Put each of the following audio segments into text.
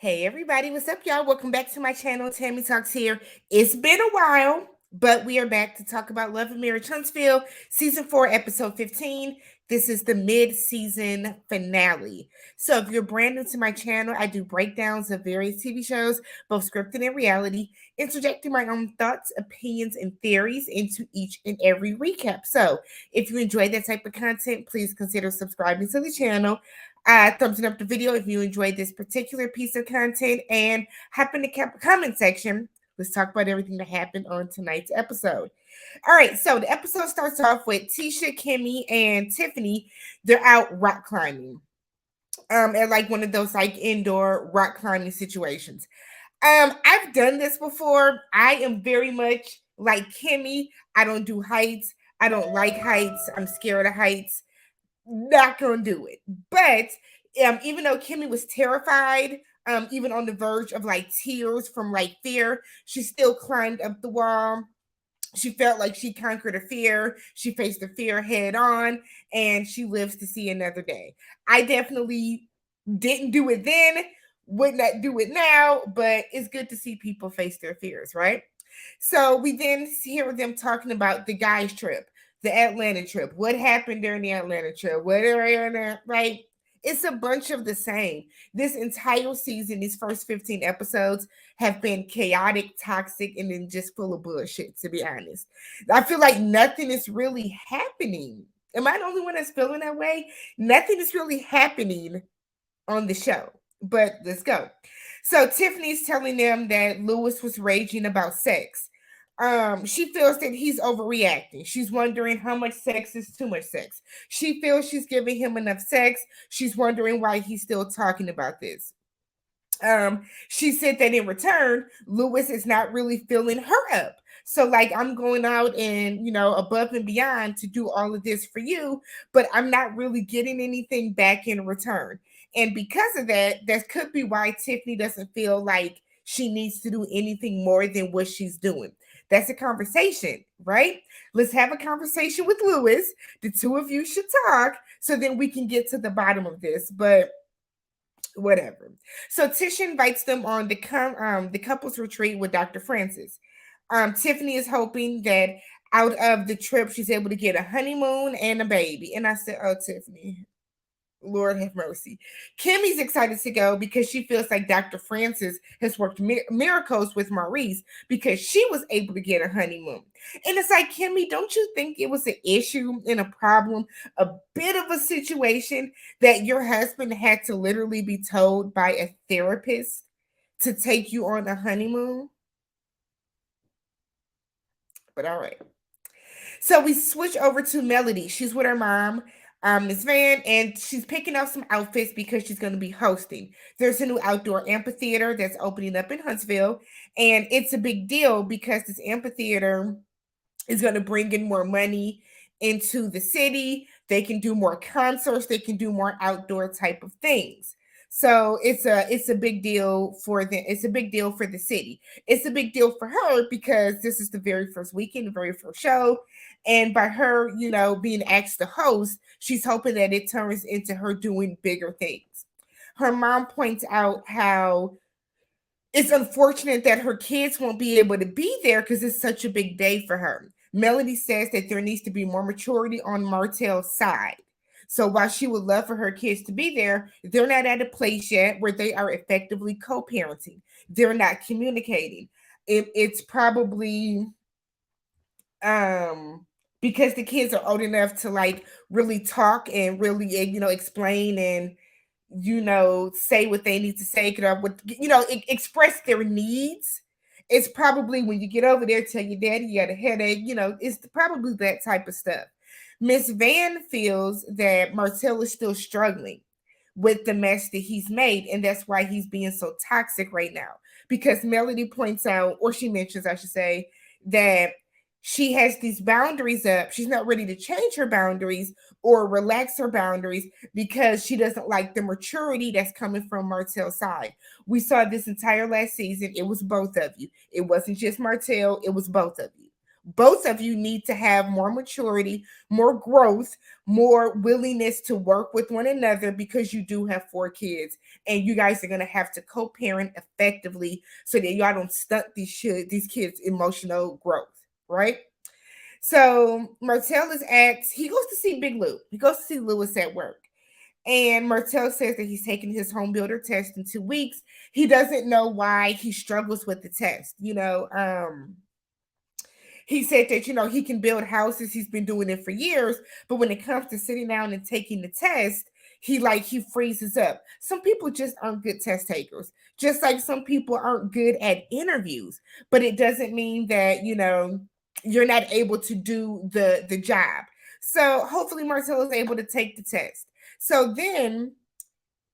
Hey everybody, what's up, y'all? Welcome back to my channel. Tammy Talks here. It's been a while, but we are back to talk about Love and Marriage Huntsville, season 4, episode 15. This is the mid-season finale. So if you're brand new to my channel, I do breakdowns of various TV shows, both scripted and reality, interjecting my own thoughts, opinions, and theories into each and every recap. So if you enjoy that type of content, please consider subscribing to the channel. Thumbs up the video if you enjoyed this particular piece of content, and hop in the comment section. Let's talk about everything that happened on tonight's episode. All right, so the episode starts off with Tisha, Kimmy, and Tiffany. They're out rock climbing, at like one of those like indoor rock climbing situations. I've done this before. I am very much like Kimmy. I don't do heights. I don't like heights. I'm scared of heights. Not gonna do it. But even though Kimmy was terrified, even on the verge of like tears from like fear, she still climbed up the wall. She felt like she conquered a fear. She faced the fear head on, and she lives to see another day. I definitely didn't do it then, would not do it now, but it's good to see people face their fears, right? So we then hear them talking about the guys' trip, the Atlanta trip. What happened during the Atlanta trip? Whatever, right? It's a bunch of the same. This entire season, these first 15 episodes, have been chaotic, toxic, and then just full of bullshit, to be honest. I feel like nothing is really happening. Am I the only one that's feeling that way? Nothing is really happening on the show. But let's go. So Tiffany's telling them that Lewis was raging about sex. She feels that he's overreacting. She's wondering how much sex is too much sex. She feels she's giving him enough sex. She's wondering why he's still talking about this. She said that in return, Lewis is not really filling her up. So, like, I'm going out and, above and beyond to do all of this for you, but I'm not really getting anything back in return. And because of that, that could be why Tiffany doesn't feel like she needs to do anything more than what she's doing. That's a conversation, right? Let's have a conversation with Lewis. The two of you should talk so then we can get to the bottom of this. But whatever. So Tish invites them on the couples retreat with Dr. Francis. Tiffany is hoping that out of the trip she's able to get a honeymoon and a baby. And I said, "Oh, Tiffany, Lord have mercy." Kimmy's excited to go because she feels like Dr. Francis has worked miracles with Maurice because she was able to get a honeymoon. And it's like, Kimmy, don't you think it was an issue and a problem, a bit of a situation that your husband had to literally be told by a therapist to take you on a honeymoon? But all right. So we switch over to Melody. She's with her mom, Miss Van, and she's picking out some outfits because she's going to be hosting. There's a new outdoor amphitheater that's opening up in Huntsville, and it's a big deal because this amphitheater is going to bring in more money into the city. They can do more concerts. They can do more outdoor type of things. So it's a big deal for the it's a big deal for the city. It's a big deal for her because this is the very first weekend, the very first show. And by her, being asked to host, she's hoping that it turns into her doing bigger things. Her mom points out how it's unfortunate that her kids won't be able to be there because it's such a big day for her. Melody says that there needs to be more maturity on Martell's side. So while she would love for her kids to be there, they're not at a place yet where they are effectively co-parenting. They're not communicating. It's probably because the kids are old enough to like really talk and really explain and say what they need to say, express their needs. It's probably when you get over there, tell your daddy you got a headache, it's probably that type of stuff. Miss Van feels that Martell is still struggling with the mess that he's made, and that's why he's being so toxic right now. Because Melody points out, or she mentions, I should say, that she has these boundaries up. She's not ready to change her boundaries or relax her boundaries because she doesn't like the maturity that's coming from Martell's side. We saw this entire last season. It was both of you. It wasn't just Martell, it was both of you. Both of you need to have more maturity, more growth, more willingness to work with one another because you do have 4 kids and you guys are going to have to co-parent effectively so that y'all don't stunt these kids' emotional growth, right? So Martell is he goes to see Big Lou. He goes to see Lewis at work. And Martell says that he's taking his home builder test in 2 weeks. He doesn't know why he struggles with the test. He said that, he can build houses. He's been doing it for years. But when it comes to sitting down and taking the test, he freezes up. Some people just aren't good test takers, just like some people aren't good at interviews. But it doesn't mean that, you're not able to do the job. So hopefully Marcel is able to take the test. So then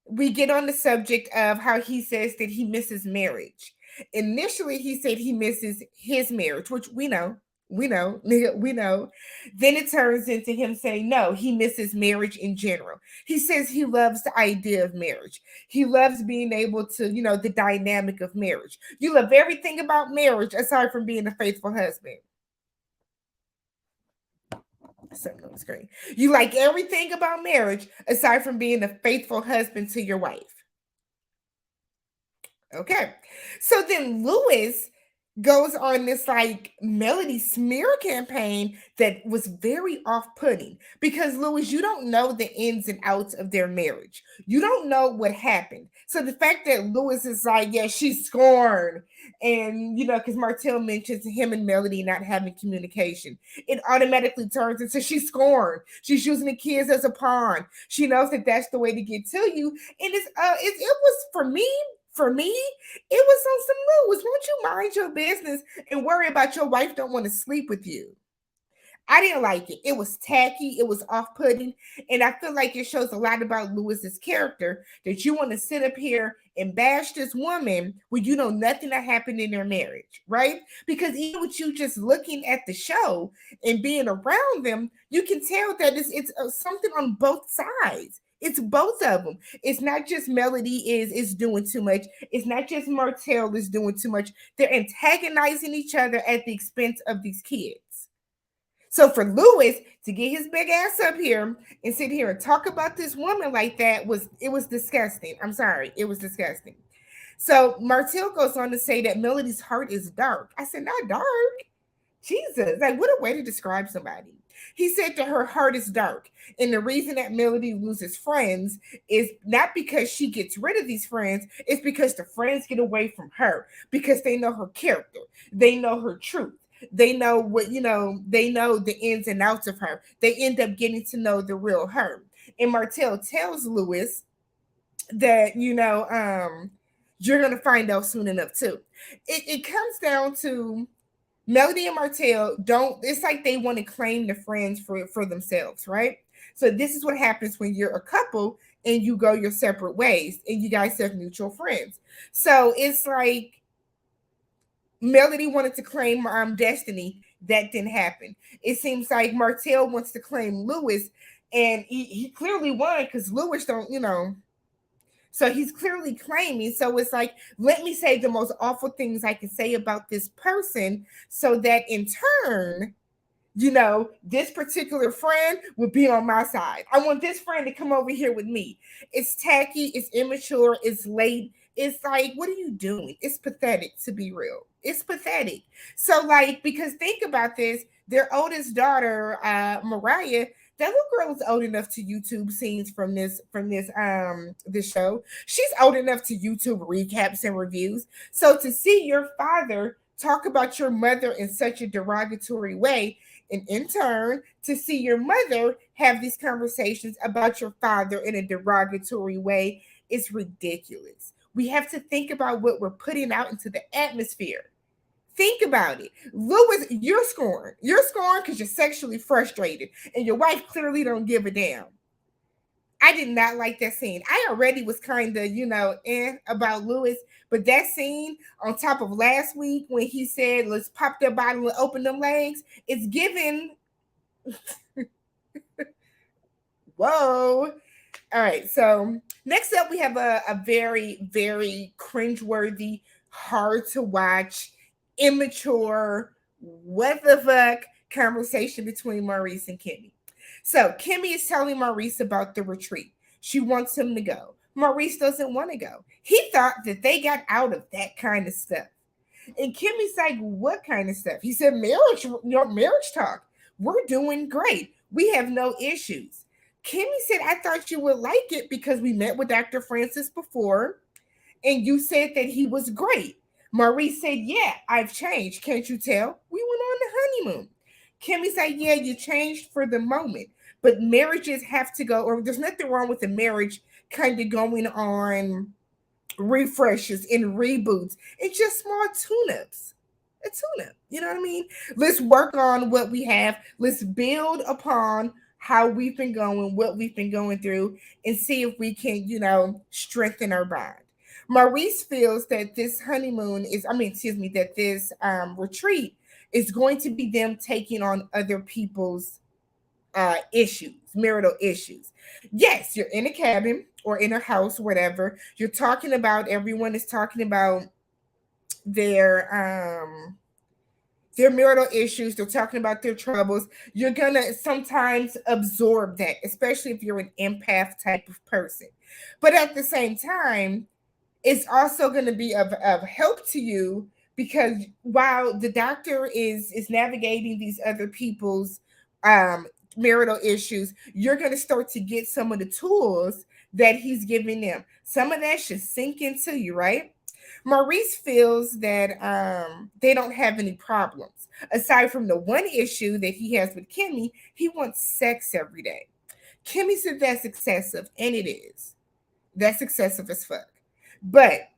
we get on the subject of how he says that he misses marriage. Initially, he said he misses his marriage, which we know. We know. Then it turns into him saying, no, he misses marriage in general. He says he loves the idea of marriage. He loves being able to, the dynamic of marriage. You love everything about marriage aside from being a faithful husband. Something on the screen. You like everything about marriage aside from being a faithful husband to your wife. Okay. So then Lewis goes on this like Melody smear campaign that was very off-putting because Lewis, you don't know the ins and outs of their marriage. You don't know what happened. So the fact that Lewis is like, yeah, she's scorned, and because Martell mentions him and Melody not having communication, it automatically turns into she's scorned. She's using the kids as a pawn. She knows that that's the way to get to you, and it was for me, it was on some Lewis. Won't you mind your business and worry about your wife don't want to sleep with you? I didn't like it. It was tacky. It was off-putting. And I feel like it shows a lot about Lewis's character that you want to sit up here and bash this woman when you know nothing that happened in their marriage, right? Because even with you just looking at the show and being around them, you can tell that it's something on both sides. It's both of them. It's not just Melody is doing too much. It's not just Martell is doing too much. They're antagonizing each other at the expense of these kids. So for Lewis to get his big ass up here and sit here and talk about this woman like that was disgusting. I'm sorry, it was disgusting. So Martell goes on to say that Melody's heart is dark. I said, not dark. Jesus, like what a way to describe somebody. He said that her heart is dark. And the reason that Melody loses friends is not because she gets rid of these friends, it's because the friends get away from her because they know her character, they know her truth. They know they know the ins and outs of her. They end up getting to know the real her. And Martell tells Lewis that, you're going to find out soon enough too. It comes down to Melody and Martell it's like they want to claim the friends for themselves, right? So this is what happens when you're a couple and you go your separate ways and you guys have mutual friends. So it's like Melody wanted to claim Destiny. That didn't happen. It seems like Martell wants to claim Lewis, and he clearly won because Lewis don't, So he's clearly claiming. So it's like, let me say the most awful things I can say about this person so that in turn, this particular friend will be on my side. I want this friend to come over here with me. It's tacky, it's immature, it's late. It's like, what are you doing? It's pathetic, to be real. It's pathetic. So, like, because think about this, their oldest daughter, Mariah, that little girl is old enough to YouTube scenes from this show. She's old enough to YouTube recaps and reviews. So to see your father talk about your mother in such a derogatory way, and in turn to see your mother have these conversations about your father in a derogatory way is ridiculous. We have to think about what we're putting out into the atmosphere. Think about it. Lewis, you're scorned. You're scorned because you're sexually frustrated and your wife clearly don't give a damn. I did not like that scene. I already was kind of, about Lewis, but that scene on top of last week when he said, let's pop their bottle and open them legs, it's given. Whoa. All right. So next up, we have a very, very cringeworthy, hard to watch, immature what the fuck conversation between Maurice and Kimmy. So Kimmy is telling Maurice about the retreat. She wants him to go. Maurice doesn't want to go. He thought that they got out of that kind of stuff. And Kimmy's like, what kind of stuff? He said, marriage, marriage talk. We're doing great. We have no issues. Kimmy said, I thought you would like it because we met with Dr. Francis before and you said that he was great. Maurice said, yeah, I've changed. Can't you tell? We went on the honeymoon. Kimmy said, yeah, you changed for the moment, but marriages have to go, or there's nothing wrong with the marriage kind of going on refreshes and reboots. It's just small tune-ups. A tune-up. You know what I mean? Let's work on what we have. Let's build upon how we've been going, what we've been going through, and see if we can, strengthen our bond. Maurice feels that this honeymoon is, excuse me, that this retreat is going to be them taking on other people's issues, marital issues. Yes, you're in a cabin or in a house, whatever. You're talking about, everyone is talking about their marital issues. They're talking about their troubles. You're gonna sometimes absorb that, especially if you're an empath type of person. But at the same time, it's also going to be of help to you because while the doctor is navigating these other people's um marital issues, you're going to start to get some of the tools that he's giving them. Some of that should sink into you, right? Maurice feels that they don't have any problems aside from the one issue that he has with Kimmy. He wants sex every day. Kimmy said that's excessive, and it is. That's excessive as fuck. But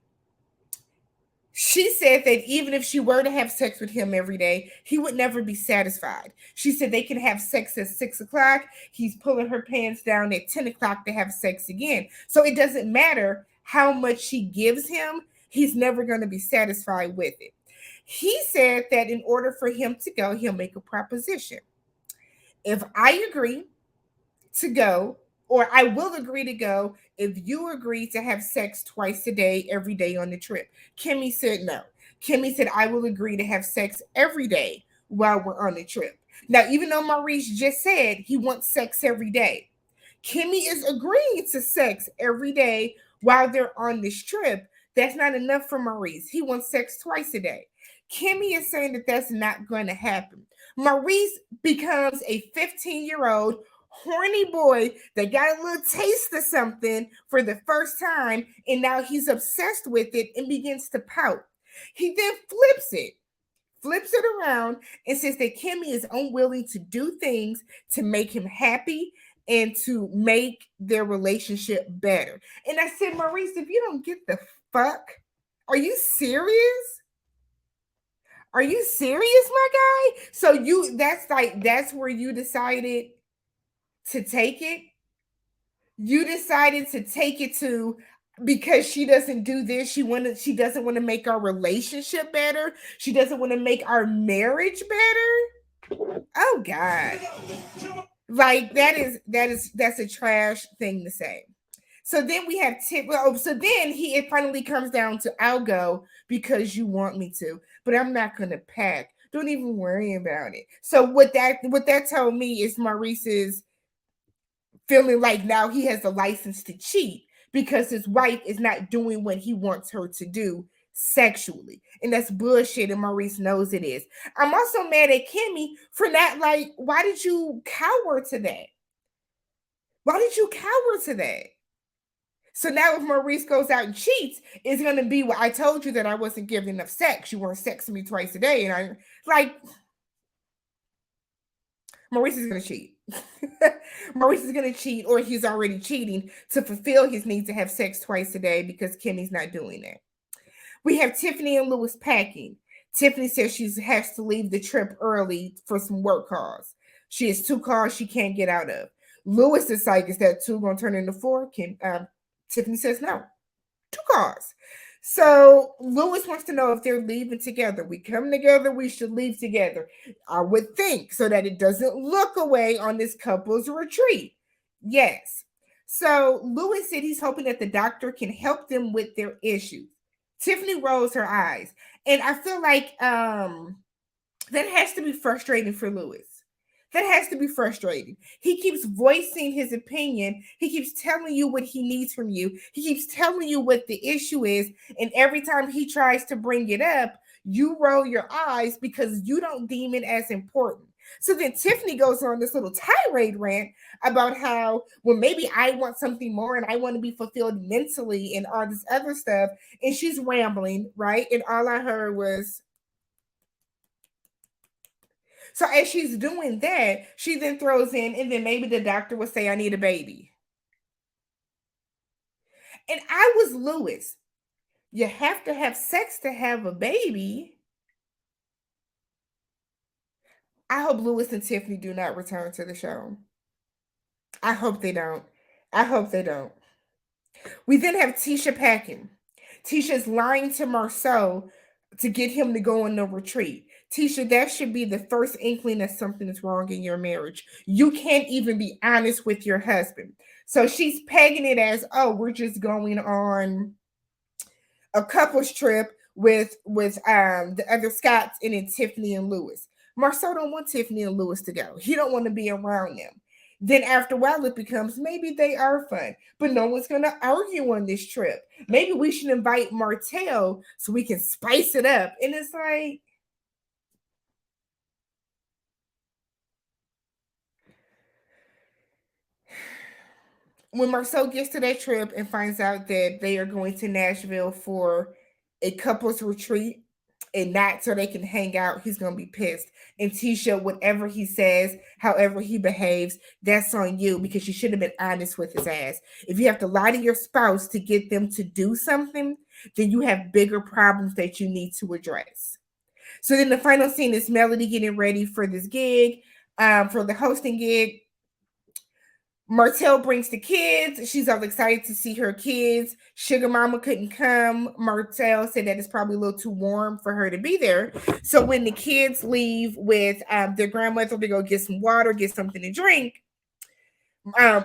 she said that even if she were to have sex with him every day, he would never be satisfied. She said they can have sex at 6 o'clock. He's pulling her pants down at 10 o'clock to have sex again. So it doesn't matter how much she gives him, he's never going to be satisfied with it. He said that in order for him to go, he'll make a proposition. If I agree to go, or I will agree to go if you agree to have sex twice a day, every day on the trip. Kimmy said no. Kimmy said, I will agree to have sex every day while we're on the trip. Now, even though Maurice just said he wants sex every day, Kimmy is agreeing to sex every day while they're on this trip. That's not enough for Maurice. He wants sex twice a day. Kimmy is saying that that's not going to happen. Maurice becomes a 15-year-old horny boy that got a little taste of something for the first time, and now he's obsessed with it and begins to pout. He then flips it around and says that Kimmy is unwilling to do things to make him happy and to make their relationship better. And I said, Maurice, if you don't get the fuck, are you serious? Are you serious, my guy? So that's where you decided to take it. You decided to take it to, because she doesn't do this, she doesn't want to make our relationship better. She doesn't want to make our marriage better. Oh God. Like that's a trash thing to say. So then we have Tip. Well, so then it finally comes down to, I'll go because you want me to, but I'm not gonna pack. Don't even worry about it. So what that told me is Maurice's feeling like now he has a license to cheat because his wife is not doing what he wants her to do sexually. And that's bullshit, and Maurice knows it is. I'm also mad at Kimmy for not, like, why did you cower to that? Why did you cower to that? So now if Maurice goes out and cheats, it's going to be, well, I told you that I wasn't giving enough sex. You weren't sexing me twice a day. And I, like, Maurice is going to cheat. Maurice is going to cheat, or he's already cheating to fulfill his need to have sex twice a day because Kimmy's not doing that. We have Tiffany and Lewis packing. Tiffany says she has to leave the trip early for some work calls. She has 2 cars she can't get out of. Lewis is like, is that 2 going to turn into 4? Tiffany says no. 2 cars. So Lewis wants to know if they're leaving together. We come together, we should leave together. I would think, so that it doesn't look away on this couple's retreat. Yes. So Lewis said he's hoping that the doctor can help them with their issues. Tiffany rolls her eyes. And I feel like That has to be frustrating for Lewis. That has to be frustrating. He keeps voicing his opinion. He keeps telling you what he needs from you. He keeps telling you what the issue is. And every time he tries to bring it up, you roll your eyes because you don't deem it as important. So then Tiffany goes on this little tirade rant about how, well, maybe I want something more and I want to be fulfilled mentally and all this other stuff. And she's rambling, right? And all I heard was, so as she's doing that, she then throws in, and then maybe the doctor will say, I need a baby. And I was Lewis. You have to have sex to have a baby. I hope Lewis and Tiffany do not return to the show. I hope they don't. I hope they don't. We then have Tisha packing. Tisha's lying to Marceau to get him to go on the retreat. Tisha, that should be the first inkling that something is wrong in your marriage. You can't even be honest with your husband. So she's pegging it as, oh, we're just going on a couple's trip with the other Scots and then Tiffany and Lewis. Marceau don't want Tiffany and Lewis to go. He don't want to be around them. Then after a while, it becomes maybe they are fun, but no one's going to argue on this trip. Maybe we should invite Martell so we can spice it up. And it's like, when Marceau gets to that trip and finds out that they are going to Nashville for a couple's retreat and not so they can hang out, he's going to be pissed. And Tisha, whatever he says, however he behaves, that's on you because you should have been honest with his ass. If you have to lie to your spouse to get them to do something, then you have bigger problems that you need to address. So then the final scene is Melody getting ready for this gig, for the hosting gig. Martell brings the kids. She's all excited to see her kids. Sugar Mama couldn't come. Martell said that it's probably a little too warm for her to be there. So when the kids leave with their grandmother to go get some water, get something to drink,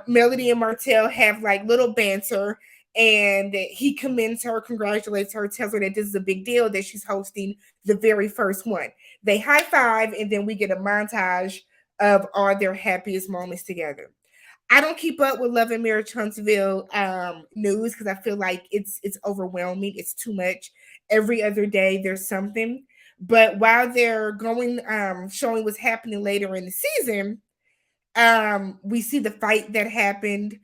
Melody and Martell have like little banter. And he commends her, congratulates her, tells her that this is a big deal, that she's hosting the very first one. They high five, and then we get a montage of all their happiest moments together. I don't keep up with Love and Marriage Huntsville news because I feel like it's overwhelming. It's too much. Every other day there's something. But while they're going showing what's happening later in the season, we see the fight that happened.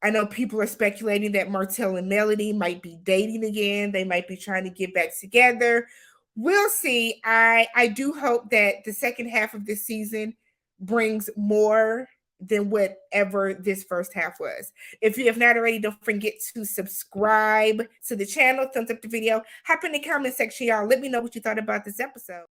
I know people are speculating that Martell and Melody might be dating again. They might be trying to get back together. We'll see. I do hope that the second half of this season brings more than whatever this first half was. If you have not already, don't forget to subscribe to the channel, thumbs up the video, hop in the comment section, y'all. Let me know what you thought about this episode.